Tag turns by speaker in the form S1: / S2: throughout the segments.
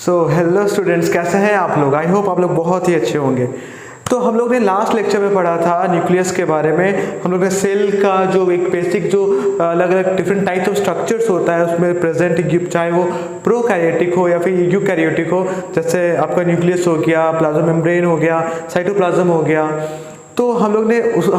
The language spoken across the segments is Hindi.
S1: हेलो स्टूडेंट्स, कैसे हैं आप लोग। आई होप आप लोग बहुत ही अच्छे होंगे। तो हम लोग ने लास्ट लेक्चर में पढ़ा था न्यूक्लियस के बारे में। हम लोग ने सेल का जो एक बेसिक जो अलग अलग डिफरेंट टाइप्स ऑफ स्ट्रक्चर्स होता है उसमें प्रेजेंट, चाहे वो प्रोकैरियोटिक हो या फिर यूकैरियोटिक हो। जैसे आपका न्यूक्लियस हो गया, प्लाज्मा मेम्ब्रेन हो गया, साइटोप्लाज्म हो गया। तो हम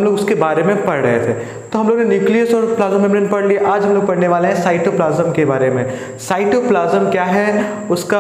S1: लोग उसके बारे में पढ़ रहे थे। तो हम लोग ने न्यूक्लियस और प्लाज्मा मेम्ब्रेन पढ़ लिया। आज हम लोग पढ़ने वाले हैं साइटोप्लाज्म के बारे में। साइटोप्लाज्म क्या है, उसका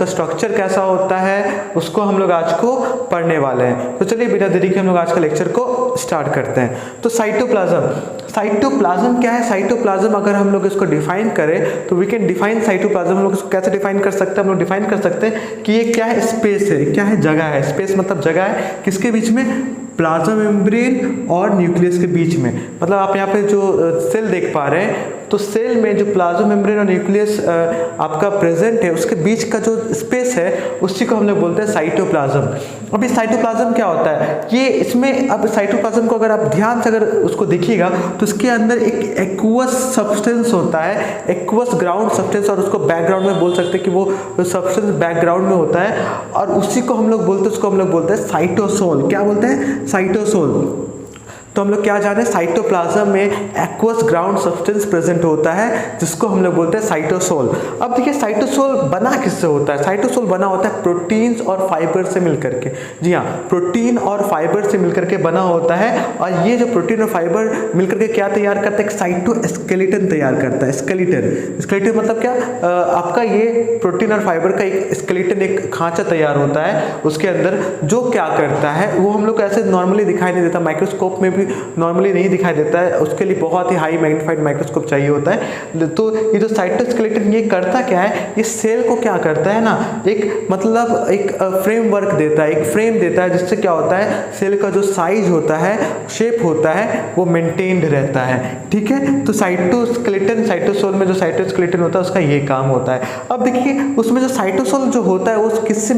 S1: स्ट्रक्चर कैसा होता है, उसको हम लोग आज को पढ़ने वाले हैं। तो चलिए बिना देरी के हम लोग आज का लेक्चर को स्टार्ट करते हैं। तो साइटोप्लाज्म क्या है। साइटोप्लाज्म अगर हम लोग इसको डिफाइन करें तो वी कैन डिफाइन साइटोप्लाज्म। हम लोग इसको कैसे डिफाइन कर सकते हैं, हम लोग डिफाइन कर सकते हैं कि ये क्या है, स्पेस है, क्या है, जगह है। स्पेस मतलब जगह है, किसके बीच में, प्लाज्मा मेम्ब्रेन और न्यूक्लियस के बीच में। मतलब आप यहाँ पे जो सेल देख पा रहे हैं, तो सेल में जो प्लाज्मा मेम्ब्रेन और न्यूक्लियस आपका प्रेजेंट है, उसके बीच का जो स्पेस है उसी को हम लोग बोलते हैं साइटोप्लाज्म। अब ये साइटोप्लाज्म क्या होता है, ये इसमें अब साइटोप्लाज्म को अगर आप ध्यान से अगर उसको देखिएगा तो इसके अंदर एक एक्वस सब्सटेंस होता है, एक्वस ग्राउंड सब्सटेंस, और उसको बैकग्राउंड में बोल सकते हैं कि वो सब्सटेंस बैकग्राउंड में होता है, और उसी को हम लोग बोलते हैं, उसको हम लोग बोलते हैं साइटोसोल। क्या बोलते हैं, साइटोसोल। तो हम लोग क्या जाने, साइटोप्लाज्म में एक्वस ग्राउंड सब्सटेंस प्रेजेंट होता है जिसको हम लोग बोलते हैं साइटोसोल। अब देखिए साइटोसोल बना किससे होता है। साइटोसोल बना होता है प्रोटीन्स और फाइबर से मिलकर के। जी हाँ, प्रोटीन और फाइबर से मिलकर के बना होता है। और ये जो प्रोटीन और फाइबर मिलकर के क्या तैयार करता है, साइटोस्केलेटन तैयार करता है। स्केलेटन मतलब क्या, आपका ये प्रोटीन और फाइबर का एक स्केलेटन, एक खांचा तैयार होता है उसके अंदर, जो क्या करता है वो हम लोग ऐसे नॉर्मली दिखाई नहीं देता, माइक्रोस्कोप में भी नॉर्मली नहीं दिखाई देता है, उसके लिए बहुत ही हाई मैग्नीफाइड माइक्रोस्कोप चाहिए होता है। तो ये जो साइटोस्केलेटन ये करता क्या है, ये सेल को क्या करता है ना, एक मतलब एक फ्रेमवर्क देता है, एक फ्रेम देता है, जिससे क्या होता है, सेल का जो साइज होता है, शेप होता है, वो मेंटेन्ड रहता है। ठीक है, तो साइटोस्केलेटन, साइटोसोल में जो साइटोस्केलेटन होता है उसका ये काम होता है। अब देखिए उसमें जो साइटोसोल जो होता है वो किससे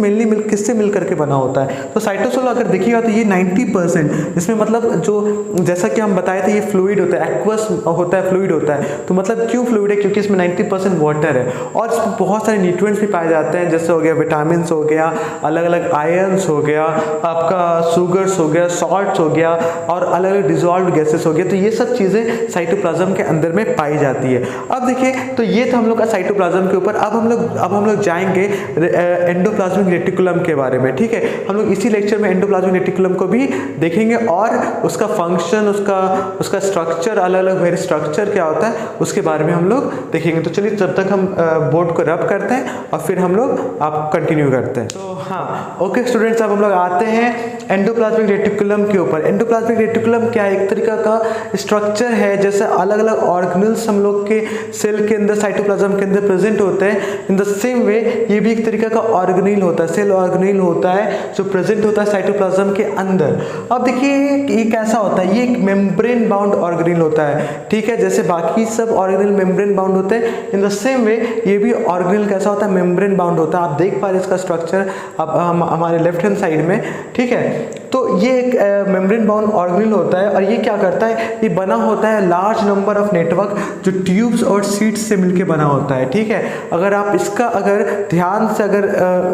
S1: मिल करके बना होता है। तो साइटोसोल अगर देखिएगा तो ये 90%, इसमें मतलब जो जैसा कि हम बताए थे ये फ्लूइड होता है, एक्वस होता है, फ्लूइड होता है। तो मतलब क्यों फ्लूइड है, क्योंकि इसमें 90% वाटर है, और इसमें बहुत सारे न्यूट्रिएंट्स भी पाए जाते हैं, जैसे हो गया विटामिन हो गया, अलग अलग आयन्स हो गया, आपका शुगर्स हो गया, सॉल्ट्स हो गया, और अलग अलग डिजॉल्व्ड गैसेस हो गया। तो ये सब चीज़ें साइटोप्लाज्म के अंदर में पाई जाती है। अब देखिए तो ये था हम लोग का साइटोप्लाज्म के ऊपर। अब हम लोग जाएंगे एंडोप्लाज्मिक रेटिकुलम के बारे में। ठीक है, हम लोग इसी लेक्चर में एंडोप्लाज्मिक रेटिकुलम को भी देखेंगे, और उसका फंक्शन, उसका स्ट्रक्चर, अलग अलग वेरी स्ट्रक्चर क्या होता है उसके बारे में हम लोग देखेंगे। तो चलिए तब तक हम बोर्ड को रब करते हैं और फिर हम लोग आप कंटिन्यू करते हैं। तो हाँ, ओके स्टूडेंट्स, अब हम लोग आते हैं एंडोप्लाज्मिक रेटिकुलम के ऊपर। एंडोप्लाज्मिक रेटिकुलम क्या है, एक तरीका का स्ट्रक्चर है, जैसे अलग अलग ऑर्गेनल्स हम लोग के सेल के अंदर, साइटोप्लाज्म के अंदर प्रेजेंट होते हैं। इन द सेम वे ये भी एक तरीका का ऑर्गेनेल होता है, सेल ऑर्गेनेल होता है जो प्रेजेंट होता है साइटोप्लाज्म के अंदर। अब देखिए ये कैसा होता है, ये एक मेम्ब्रेन बाउंड ऑर्गेनेल होता है। ठीक है, जैसे बाकी सब ऑर्गेनेल मेम्ब्रेन बाउंड होते हैं, इन द सेम वे ये भी ऑर्गेनेल कैसा होता है, मेम्ब्रेन बाउंड होता है। आप देख पा रहे हैं इसका स्ट्रक्चर अब हमारे लेफ्ट हैंड साइड में। ठीक है, तो ये एक मेम्ब्रेन बाउंड ऑर्गेनेल होता है, और ये क्या करता है, ये बना होता है लार्ज नंबर ऑफ नेटवर्क जो ट्यूब्स और सीट्स से मिलके बना होता है। ठीक है, अगर आप इसका अगर ध्यान से अगर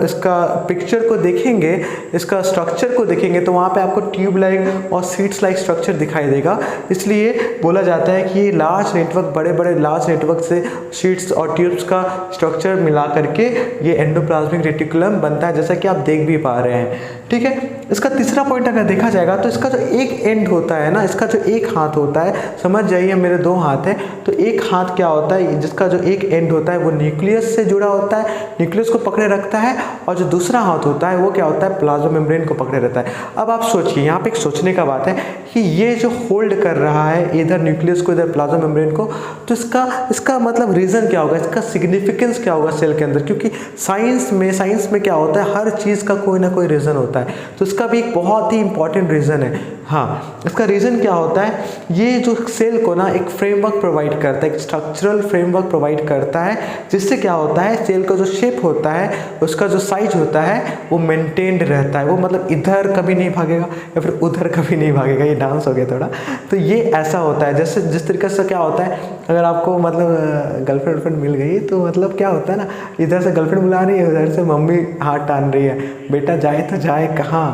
S1: इसका पिक्चर को देखेंगे, इसका स्ट्रक्चर को देखेंगे, तो वहाँ पे आपको ट्यूब लाइक और सीट्स लाइक स्ट्रक्चर दिखाई देगा। इसलिए बोला जाता है कि ये लार्ज नेटवर्क, बड़े बड़े लार्ज नेटवर्क से शीट्स और ट्यूब्स का स्ट्रक्चर मिला करके ये एंडोप्लाज्मिक रेटिकुलम बनता है, जैसा कि आप देख भी पा रहे हैं। ठीक है, इसका तीसरा पॉइंट अगर देखा जाएगा तो इसका जो एक एंड होता है ना, इसका जो एक हाथ होता है, समझ जाइए मेरे दो हाथ हैं, तो एक हाथ क्या होता है, जिसका जो एक एंड होता है वो न्यूक्लियस से जुड़ा होता है, न्यूक्लियस को पकड़े रखता है, और जो दूसरा हाथ होता है वो क्या होता है, प्लाज्मा मेम्ब्रेन को पकड़े रहता है। अब आप सोचिए, यहाँ पे एक सोचने का बात है कि ये जो होल्ड कर रहा है इधर न्यूक्लियस को, इधर प्लाज्मा मेम्ब्रेन को, तो इसका मतलब रीज़न क्या होगा, इसका सिग्निफिकेंस क्या होगा सेल के अंदर, क्योंकि साइंस में क्या होता है, हर चीज़ का कोई ना कोई रीज़न होता है। तो इसका भी एक बहुत ही इंपॉर्टेंट रीज़न है। हाँ, इसका रीज़न क्या होता है, ये जो सेल को ना एक फ्रेमवर्क प्रोवाइड करता है, एक स्ट्रक्चरल फ्रेमवर्क प्रोवाइड करता है, जिससे क्या होता है, सेल का जो शेप होता है, उसका जो साइज होता है वो मेंटेन्ड रहता है। वो मतलब इधर कभी नहीं भागेगा या फिर उधर कभी नहीं भागेगा, ये डांस हो गया थोड़ा। तो ये ऐसा होता है, जैसे जिस तरीके से क्या होता है, अगर आपको मतलब गर्लफ्रेंड मिल गई तो मतलब क्या होता है ना, इधर से गर्लफ्रेंड बुला रही है, उधर से मम्मी हाथ टान रही है, बेटा जाए तो जाए कहाँ,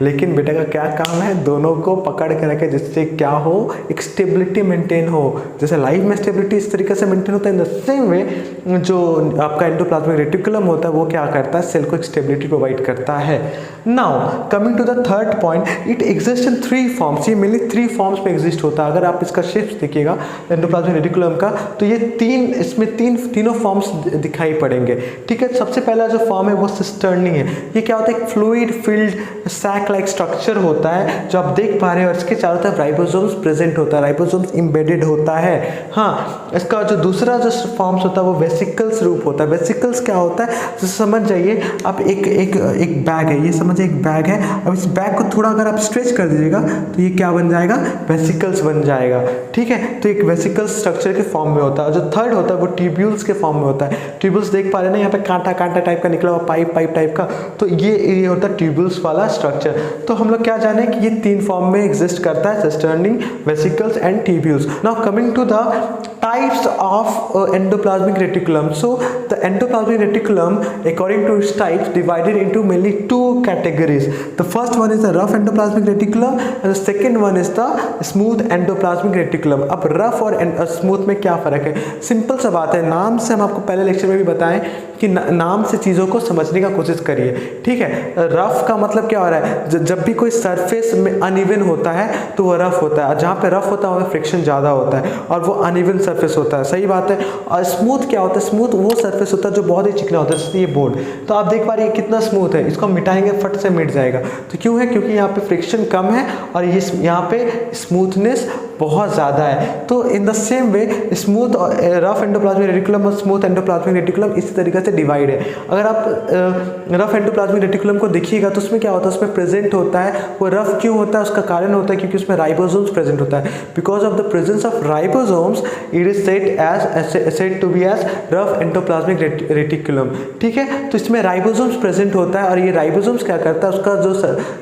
S1: लेकिन बेटा का क्या काम है, दोनों को पकड़ के रखे जिससे क्या हो, एक स्टेबिलिटी मेंटेन हो। जैसे लाइफ में स्टेबिलिटी इस तरीके से मेंटेन होता है, इन द सेम वे जो आपका एंडोप्लाज्मिक रेटिकुलम होता है वो क्या करता है, सेल को एक स्टेबिलिटी प्रोवाइड करता है। Now coming to the third point, it exist in 3 forms. ये मेनली 3 फॉर्म्स में एग्जिस्ट होता है। अगर आप इसका शेप्स देखिएगा एंडोप्लाज्मिक रेटिकुलम का, तो ये इसमें तीनों फॉर्म्स दिखाई पड़ेंगे। ठीक है, सबसे पहला जो फॉर्म है वो सिस्टर्नी है। ये क्या होता है, एक fluid filled sac like structure होता है जो आप देख पा रहे हैं, और इसके चारों तरफ राइबोसोम्स प्रेजेंट होता है, राइबोसोम्स एम्बेडेड होता है। हाँ, इसका जो दूसरा जो फॉर्म्स होता है वो वेसिकल्स रूप होता है। वेसिकल्स क्या होता है, तो समझ जाइए आप एक बैग है, ये समझिए एक बैग है। अब इस बैग को थोड़ा अगर आप स्ट्रेच कर दीजिएगा तो ये क्या बन जाएगा, वेसिकल्स बन जाएगा। ठीक है, तो एक वेसिकल्स स्ट्रक्चर के फॉर्म में होता है। जो थर्ड होता है वो ट्यूब्यूल्स के फॉर्म में होता है। ट्यूब्यूल्स देख पा रहे हैं ना, यहाँ पे कांटा टाइप का निकला हुआ, पाइप टाइप का, तो ये होता है ट्यूब्यूल्स वाला स्ट्रक्चर। तो हम लोग क्या जाने कि ये 3 फॉर्म में एग्जिस्ट करता है, cisternae, vesicles and tubules. Now coming to the types of endoplasmic reticulum. So the endoplasmic reticulum according to its types divided into mainly 2 categories. The first one is the rough endoplasmic reticulum and the second one is the smooth endoplasmic reticulum. अब rough और smooth में क्या फ़र्क है, सिंपल सा बात है। नाम से हम आपको पहले लेक्चर में भी बताएं कि नाम से चीज़ों को समझने का कोशिश करिए। ठीक है, रफ का मतलब क्या हो रहा है, जब भी कोई सरफेस में अनइवन होता है तो वो रफ होता है, जहाँ पे रफ होता है वहाँ फ्रिक्शन ज़्यादा होता है और वो अनइवन सरफेस होता है, सही बात है। और स्मूथ क्या होता है, स्मूथ वो सरफेस होता है जो बहुत ही चिकना होता है, जैसे ये बोर्ड, तो आप देख पा रहे हैं कितना स्मूथ है, इसको मिटाएंगे फट से मिट जाएगा। तो क्यों है, क्योंकि यहाँ पे फ्रिक्शन कम है और ये यहाँ पे स्मूथनेस बहुत ज़्यादा है। तो in the same way smooth rough endoplasmic reticulum और स्मूथ एंडोप्लाज्मिक रेटिकुलम इसी तरीके से डिवाइड है। अगर आप रफ एंडोप्लाज्मिक रेटिकुलम को देखिएगा तो उसमें क्या होता है, उसमें प्रेजेंट होता है, वो रफ क्यों होता है, उसका कारण होता है क्योंकि उसमें राइबोसोम्स प्रेजेंट होता है। Because of the presence of ribosomes it is said to be as rough endoplasmic reticulum. ठीक है, तो इसमें राइबोसोम्स प्रेजेंट होता है और ये राइबोसोम्स क्या करता है, उसका जो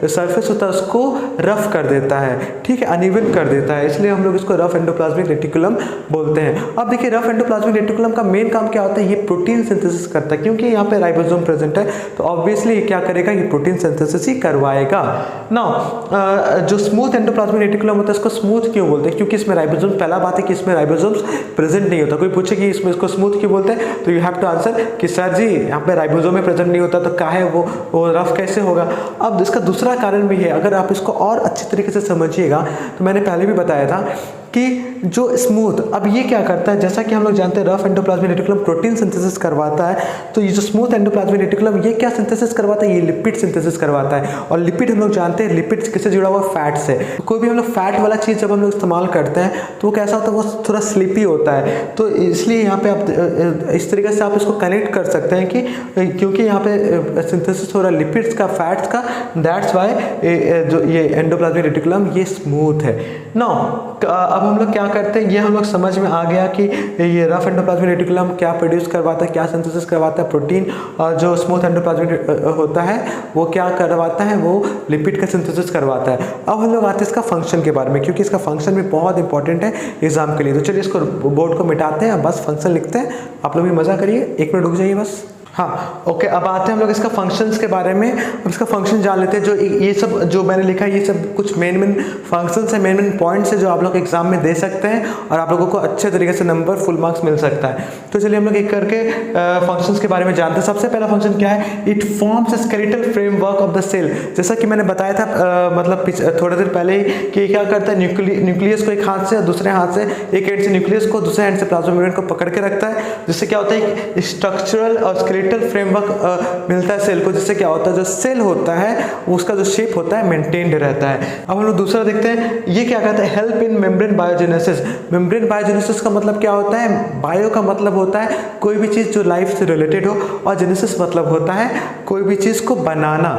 S1: सरफेस होता है उसको रफ कर देता है। ठीक है, अनइवन कर देता है, इसलिए हम लोग इसको रफ एंडोप्लाज्मिक रेटिकुलम बोलते हैं। अब देखिए रफ एंडोप्लाज्मिक रेटिकुलम का मेन काम क्या होता है, ये प्रोटीन सिंथेसिस करता है। क्योंकि यहाँ पे राइबोसोम प्रेजेंट है तो ऑब्वियसली क्या करेगा, ये प्रोटीन सिंथेसिस ही करवाएगा। नाउ जो स्मूथ एंडोप्लाज्मिक रेटिकुलम होता है इसको स्मूथ क्यों बोलते हैं, क्योंकि इसमें राइबोसोम, पहला बात है कि इसमें राइबोसोम्स प्रेजेंट नहीं होता। कोई पूछे कि इसमें इसको स्मूथ क्यों बोलते हैं तो यू हैव टू आंसर कि सर जी यहाँ पे राइबोसोम में प्रेजेंट नहीं होता तो क्या है वो रफ कैसे होगा। अब इसका दूसरा कारण भी है, अगर आप इसको और अच्छे तरीके से समझिएगा तो मैंने पहले भी बताया था कि जो स्मूथ, अब ये क्या करता है, जैसा कि हम लोग जानते हैं rough endoplasmic reticulum protein synthesis करवाता है, तो ये जो स्मूथ एंडोप्लाज्मिक रेटिकुलम ये क्या सिंथेसिस करवाता है, ये लिपिड सिंथेसिस करवाता है। और लिपिड हम लोग जानते हैं, लिपिड किससे जुड़ा हुआ, फैट से। कोई भी हम लोग फैट वाला चीज़ जब हम लोग इस्तेमाल करते हैं तो वो कैसा होता है, वो थोड़ा स्लिपी होता है। तो इसलिए यहाँ पे आप इस तरीके से आप इसको कनेक्ट कर सकते हैं कि क्योंकि यहाँ पे सिंथेसिस हो रहा है लिपिड्स का, फैट्स का, दैट्स वाई जो ये एंडोप्लाज्मिक रेटिकुलम ये स्मूथ है। नाउ अब हम लोग क्या करते हैं, ये हम लोग समझ में आ गया कि ये रफ एंडोप्लाज्मिक रेटिकुलम क्या प्रोड्यूस करवाता है, क्या सिंथेसिस करवाता है, प्रोटीन, और जो स्मूथ एंडोप्लाज्मिक होता है वो क्या करवाता है, वो लिपिड का सिंथेसिस करवाता है। अब हम लोग आते हैं इसका फंक्शन के बारे में, क्योंकि इसका फंक्शन भी बहुत इंपॉर्टेंट है एग्जाम के लिए। तो चलिए इसको बोर्ड को मिटाते हैं, बस फंक्शन लिखते हैं, आप लोग भी मजा करिए, 1 मिनट रुक जाइए बस। हाँ ओके, अब आते हैं हम लोग इसका फंक्शंस के बारे में। अब इसका फंक्शन जान लेते हैं। जो ये सब जो मैंने लिखा है ये सब कुछ मेन फंक्शंस है, मेन पॉइंट्स है जो आप लोग एग्जाम में दे सकते हैं और आप लोगों को अच्छे तरीके से नंबर फुल मार्क्स मिल सकता है। तो चलिए हम लोग एक करके फंक्शंस के बारे में जानते हैं। सबसे पहला फंक्शन क्या है, it forms a skeletal framework of the cell. जैसा कि मैंने बताया था मतलब थोड़ी देर पहले ही कि क्या करता है, न्यूक्लियस को एक हाथ से और दूसरे हाथ से, एक एंड से न्यूक्लियस को दूसरे एंड से प्लाज्मा मेम्ब्रेन को पकड़ के रखता है, जिससे क्या होता है स्ट्रक्चरल और स्केलेटल फ्रेमवर्क मिलता है सेल को, जिससे क्या होता है जो सेल होता है उसका जो शेप होता है मेंटेन्ड रहता है। अब हम लोग दूसरा देखते हैं, ये क्या कहता है, help in membrane biogenesis. Membrane biogenesis का मतलब क्या होता है, बायो का मतलब होता है कोई भी चीज़ जो लाइफ से रिलेटेड हो, और जेनेसिस मतलब होता है कोई भी चीज़ को बनाना।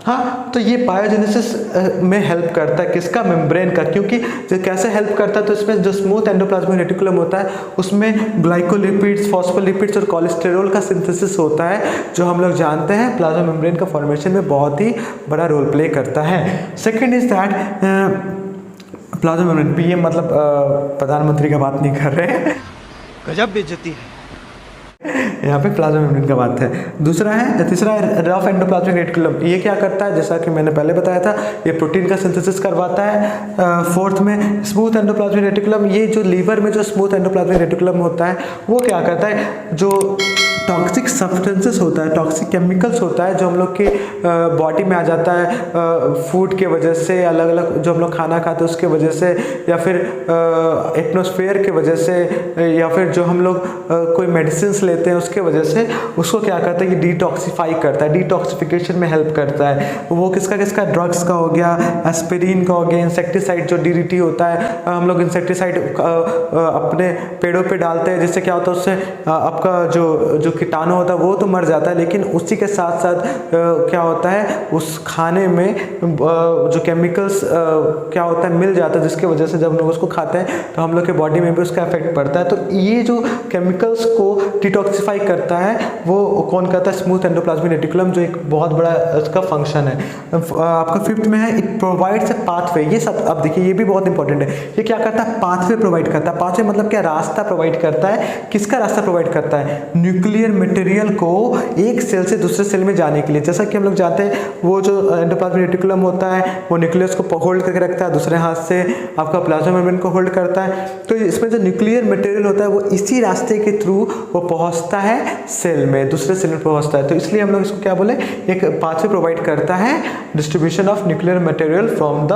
S1: हाँ, तो ये बायोजेनेसिस में हेल्प करता है, किसका, मेम्ब्रेन का। क्योंकि जो कैसे हेल्प करता है, तो इसमें जो स्मूथ एंडोप्लाज्मिक रेटिकुलम होता है उसमें ग्लाइकोलिपिड्स, फॉस्फोलिपिड्स और कोलेस्टेरॉल का सिंथेसिस होता है, जो हम लोग जानते हैं प्लाज्मा मेम्ब्रेन का फॉर्मेशन में बहुत ही बड़ा रोल प्ले करता है। Second is that plasma membrane, PM मतलब प्रधानमंत्री का बात नहीं कर रहे हैं,
S2: गजब बेइज्जती है।
S1: यहाँ पे प्लाज्मा मेम्ब्रेन का बात है। तीसरा है रफ एंडोप्लाज्मिक रेटिकुलम। ये क्या करता है, जैसा कि मैंने पहले बताया था, ये प्रोटीन का सिंथेसिस करवाता है। फोर्थ में स्मूथ एंडोप्लाज्मिक रेटिकुलम, ये जो लीवर में जो स्मूथ एंडोप्लाज्मिक रेटिकुलम होता है वो क्या करता है, जो टॉक्सिक सब्सटेंसेस होता है, टॉक्सिक केमिकल्स होता है जो हम लोग के बॉडी में आ जाता है फूड के वजह से, अलग अलग जो हम लोग खाना खाते हैं उसके वजह से, या फिर एटमॉस्फेयर के वजह से, या फिर जो हम लोग कोई मेडिसिन लेते हैं उसके वजह से, उसको क्या करता है कि डिटॉक्सिफाई करता है, डिटॉक्सिफिकेशन में हेल्प करता है। वो किसका ड्रग्स का हो गया, एस्पिरिन का हो गया, इंसेक्टिसाइड जो डीडीटी होता है, हम लोग इंसेक्टिसाइड अपने पेड़ों पे डालते हैं, जिससे क्या होता है उससे आपका जो कीटाणु होता है वो तो मर जाता है, लेकिन उसी के साथ साथ क्या होता है उस खाने में जो केमिकल्स क्या होता है मिल जाता है, जिसके वजह से जब लोग उसको खाते हैं तो हम लोग के बॉडी में भी उसका इफेक्ट पड़ता है। तो ये जो केमिकल्स को डिटॉक्सिफाई करता है वो कौन करता है, स्मूथ एंडोप्लाज्मिक रेटिकुलम, जो एक बहुत बड़ा इसका फंक्शन है। आपका फिफ्थ में है इट प्रोवाइड्स अ पाथवे। ये सब अब देखिए ये भी बहुत इंपॉर्टेंट है। ये क्या करता है, पाथवे प्रोवाइड करता है। पाथवे मतलब क्या, रास्ता प्रोवाइड करता है। किसका रास्ता प्रोवाइड करता है, न्यूक्लियर मटेरियल को एक सेल से दूसरे सेल में जाने के लिए। जैसा कि हम लोग जानते हैं वो जो एंडोप्लाज्मिक रेटिकुलम होता है वो न्यूक्लियस को होल्ड करके रखता है, दूसरे हाथ से आपका प्लाज्मा मेम्ब्रेन को होल्ड करता है। तो इसमें जो न्यूक्लियर मटेरियल होता है वो इसी रास्ते के थ्रू वो पहुंचता है सेल में, दूसरे सेल में पहुंचता है। तो इसलिए हम लोग इसको क्या बोले, एक पाथवे प्रोवाइड करता है distribution of nuclear material from the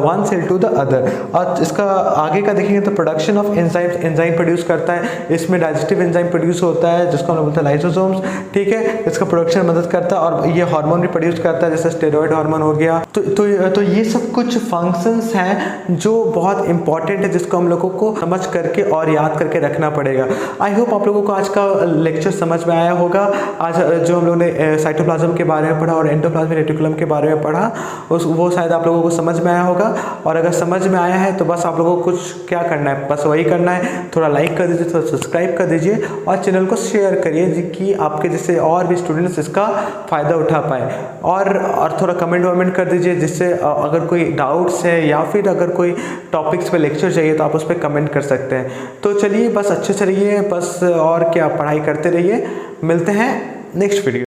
S1: one cell to the other. और इसका आगे का देखेंगे तो प्रोडक्शन ऑफ एंजाइम प्रोड्यूस करता है। इसमें डाइजेस्टिव एंजाइम प्रोड्यूस होता है जिसको हम लोग बोलते हैं लाइसोसोम्स, ठीक है। इसका प्रोडक्शन मदद करता है और ये हार्मोन भी प्रोड्यूस करता है, जैसे स्टेरॉइड हार्मोन हो गया। तो ये सब कुछ फंक्शंस हैं जो बहुत इंपॉर्टेंट है, जिसको हम लोगों को समझ करके और याद करके रखना पड़ेगा। आई होप आप लोगों को आज का लेक्चर समझ में आया होगा। आज जो हम लोगों ने साइटोप्लाज्म के बारे में पढ़ा और एंडोप्लाज्मिक रेटिकुलम के बारे में पढ़ा वो शायद आप लोगों को समझ में आया होगा। और अगर समझ में आया है तो बस आप लोगों को कुछ क्या करना है, बस वही करना है, थोड़ा लाइक कर दीजिए, थोड़ा सब्सक्राइब कर दीजिए और चैनल को शेयर करिए कि आपके जैसे और भी स्टूडेंट्स इसका फ़ायदा उठा पाए। और थोड़ा कमेंट कर दीजिए, जिससे अगर कोई डाउट्स है या फिर अगर कोई टॉपिक्स पे लेक्चर चाहिए तो आप उस पर कमेंट कर सकते हैं। तो चलिए बस अच्छे से रहिए, बस और क्या, पढ़ाई करते रहिए। मिलते हैं नेक्स्ट वीडियो।